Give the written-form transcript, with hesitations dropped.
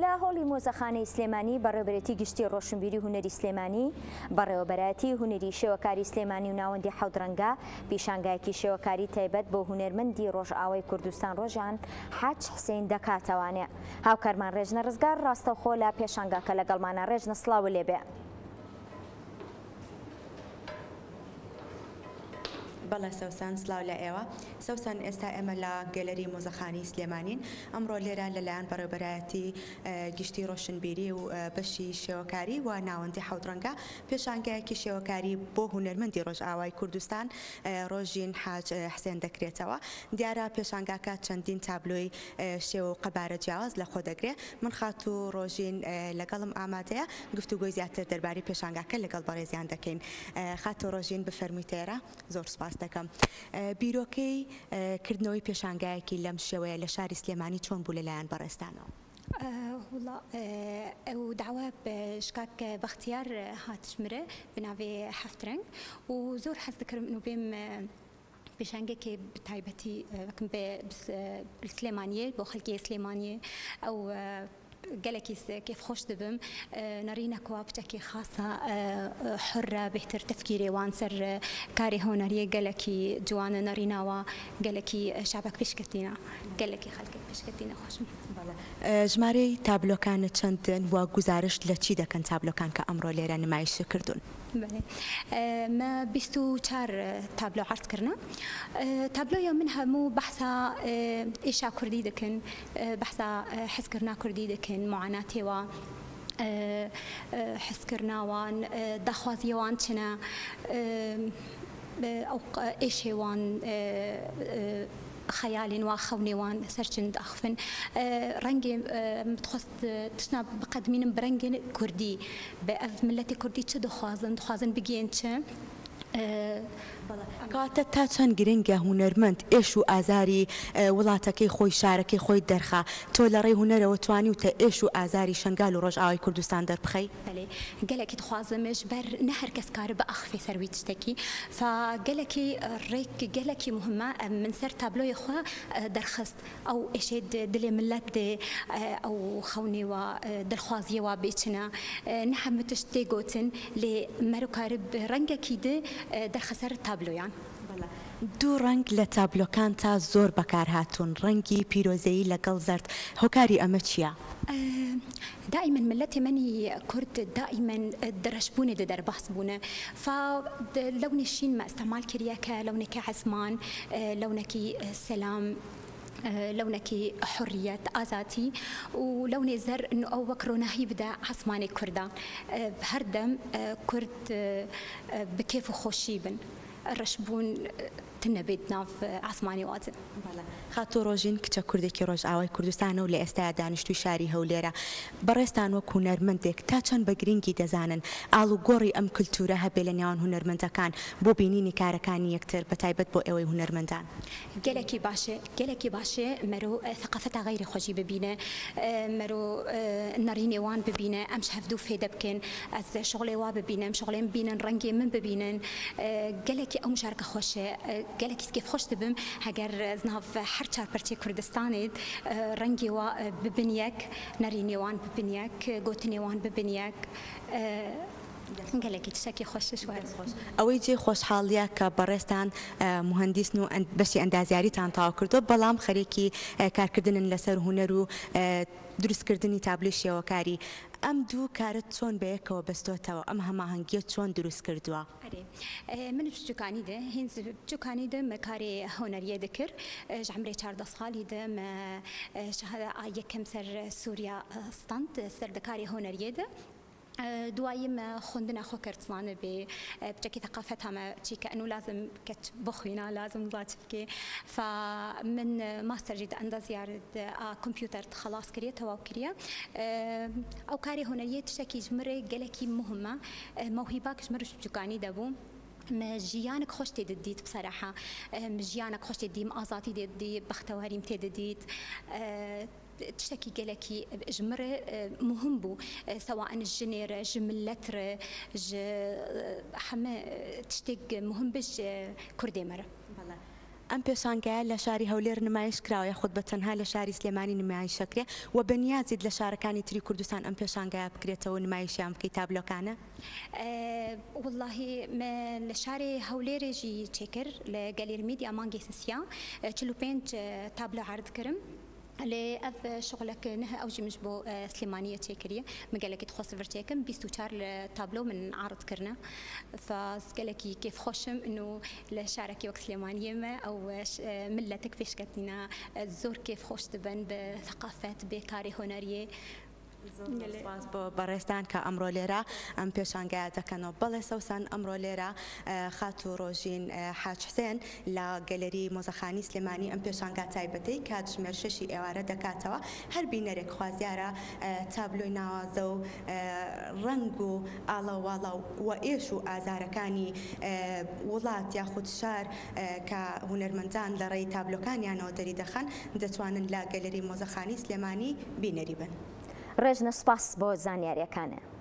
لە هۆڵی مۆزەخانەی سلێمانی بەڕێوەبەرێتی گشتی ڕۆشنبیری هونەری سلێمانی بەڕێوەبەرەتی هونەری شێوەکاری سلێمانی و ناوەندی حەوت ڕەنگە پیشانگایەکی شێوەکاری تایبەت بۆ هونەرمەندی ڕۆژئاوای کوردستان ڕۆژان حاج حسێن دەکاتەوانێ. هاوکارمان ڕێژنە ڕزگار ڕاستەوخۆ لە پێشانگاکە لەگەڵمانە. ڕێژنە سڵاو لێبێ. بەڵێ سەوسان سلااو لە ئێوە. سەوسان ئێستا ئێمە لە گەلەری مۆزەخانی سلێمانین. ئەمڕۆ لێرە لەلایەن بەڕێوەبەرایەتی گشتی ڕۆشنبیری و بەشی شێوەکاری و ناوەندی حەوت ڕەنگە پێشانگایەکی شێوەکاری بۆ هونەرمەندی ڕۆژئاوای کوردستان ڕۆژین حاج حسێن دەکرێتەوە. دیارە پێشانگاکە چەندین تابلۆی شێوە و قەبارە جیاواز لە خۆ دەگرێت. من خات و ڕۆژین لەگەڵم ئامادەیە گفتوگۆی زیاتر دەرباری پێشانگاکە لەگەڵ بەڕێزیان دەکەین. خات و ڕۆژین بفەرمووی تێرە. زۆر سپاس دەکەم. بیرۆکەی کردنەوەی پێشانگایەکی لەم شێوەیە لە شاری سلێمانی چۆن بوو لەلایەن بەڕێستانەوە؟ والله او دعوة بشكاك باختيار هاتشمرة بناوي حفترنج وزور حس ذكرم انه بيم بشانجك بتايبتي كم بالسليمانية بخلقية سليمانية او قالكي كيف خوش دبم نرينا كوابتكي خاصة حرة بهتر تفكيري وانسر كاري هونرية قالكي جوانا نرينا وقالكي شعبك بشكتينا قالكي خلقك بشكتينا خوش. ژمارەی تابلۆکانە چەندن و گزارش لە چی دەکەن تابلۆکان کە ئەمڕۆ لێرە نمایش کردوون؟ ما 24 تابلو عرض كرنا. تابلو منها مو بحثا إيشا كردي دكن بحثا حس كرنا كردي دكن معاناتي و حس كرنا وان دخوازي وان شنا أو إيشي وان خيال وخوني وان سرچند أخفن رنجي متخص تشنا بقدمين برنجي كردي بأف ملتي كردي تشدو خوازن بجين تش کاتە تا چەند گرنگە هونەرمەند ئێش و ئازاری وڵاتەکەی خۆی شارەکەی خۆی دەرخا تۆ لە ڕێی هونەرەوە توانی و تە ئێش و ئازاری شنگال و ڕۆژئاوای کوردستان دەربخەی؟ گەلێکی دخوازمش بەر نە هەر کەس کارە بە ئەخفی سەروی تشتێکی فگەلێکی ڕێک گەلێکی مهمە من سەر تابلۆی خوا دەرخست ئەو ئێشێ دلێ ملت دێ ئەو خەونێوە دڵخوازیەوە بێچنە نە هەموو تشت تێگوتن لێ مەروکارە ڕەنگێکی دێ دەرخەسەر تابلۆیان. دوو ڕنگ لە تابلۆکان تا زۆر بەکار هاتوون ڕەنگی پیرۆزەیی لەگەڵ زەرد هۆکاری ئەمە چییە؟ دائما ملتي مني كرد دائما درشبوني در بحث بونه فلون الشين ما استعمال كرياكا لونك عزمان لونك سلام لونك حرية آزاتي ولون زر إنه أو بكرونه يبدأ عثماني كردان بهردم كرد بكيف خوشيبن الرشبون تنبيتنا في عثماني واتن. خاتو ڕۆژین کچە کوردێکی ڕۆژئاوای کوردستانە و لە ئێستا دانیشتووی شاری هەولێرە بەڕێستان وەک هونەرمەندێک تا چەند بە گرنگی دەزانن ئاڵ و گۆڕی ئەم کلتورە هەبێ لە نێوان هونەرمەندەکان بۆ بینینی کارەکانی یەکتر بەتایبەت بۆ ئێوەی هونەرمەندان؟ گەلێکی باشێ مەرۆ ثقافەتا غەیری خۆشی ببینە مەرۆ نەڕینێ وان ببینە ئەمش هەفتوو فێدە بکەن ئەس شغڵێ وا ببینم شغڵێم بینن ڕەنگێ من ببینن گەلێکی ئەو مشارکە خۆشە گەلێکی کێف خۆش دەبم هەگەر زناف هەر چار پەرچێ کوردستانێت ڕەنگی وا ببینیەک نەرینێوان ببینیەک گوتنێوان ببینیەک گەلێکی تشتێکی خۆشش وارد ئەوەی جێ خۆشحاڵیە کە بەڕێستان مهندسن و بەشی ئەندازیاریتان تاوا کردو بەڵام خەرێکی کارکردنن لەسەر هونەر و دروستکردنی تابلۆی شێوەکاری ئەم دوو کارت چۆن بەیەکەوە بەستۆتەوە ئەم هەماهەنگیە چۆن دروست کردووە؟ من بچووکانی ده هینز بچووکانی ده مەکارێ هۆنەریە دەکرد ژعمرێ 14 ساڵی ده یەکەم سەر سووریا ستاند سەردەکاری هۆنەریە ده دوايم خوندنا خو كرتسانه بشكل ثقافتها ما شي كانه لازم كت بخوينا لازم ضاتفكي فمن ماستر جيد عند زياره كمبيوتر خلاص كريتها وكريا او كاري هنريه تشكي جمره قالكي مهمه موهباك جمره شجعاني دابو مجيانك خوش تديت بصراحه مجيانك خوش تدي مقازاتي تدي بختواريم تديت تشتكي قالكي جمرة مهم بو سواء الجنير جملتر حما تشتق مهم بش كردي مرة. ئەم پێشانگایە لە شاری هەولێر نمایش کراوە یاخود بە تەنها لە شاری سلێمانی نمایش شەکرێ و بەنیازیت لە شارەکانی تری کوردستان ئەم پێشانگایە بکرێتەوە نمایشیان بکەی تابلۆکانە؟ والله لە شاری هەولێرێژی چێکر لە گەلێر میدیا مانگی سسیا 45 تابلۆ عرض کردم لي أذ شغلك نه أوجي مش بو سليمانية تيكرية مقالك تخص فرتيكم 24 تابلو من عرض كرنا فسقالك كيف خوشم إنه لشاركي وقت سليمانية ما أو ملتك فيش كتنا الزور كيف خوش تبان بثقافات بكاري هنرية سپاس بۆ بەڕێستان کە ئەمڕۆ لێرە ئەم پێشانگایە دەکەنەوە. بەڵێ سەوسان ئەمڕۆ لێرە خات و ڕۆژین حاج حسێن لە گەلەری مۆزەخانی سلێمانی ئەم پێشانگا تایبەتەی کاتژمێر 6 ئێوارە دەکاتەوە. هەر بینەرێک خوازیارە تابلۆی ناوازە و ڕنگ و ئاڵەواڵە و ئێش و ئازارەکانی وڵات یاخود شار کە هونەرمەندان لە ڕێی تابلۆکانیانەوە دەری دەخەن دەتوانن لە گەلەری مۆزەخانی سلێمانی بینەری بن. ڕێژنە سپاس بۆ زانیاریەکانە.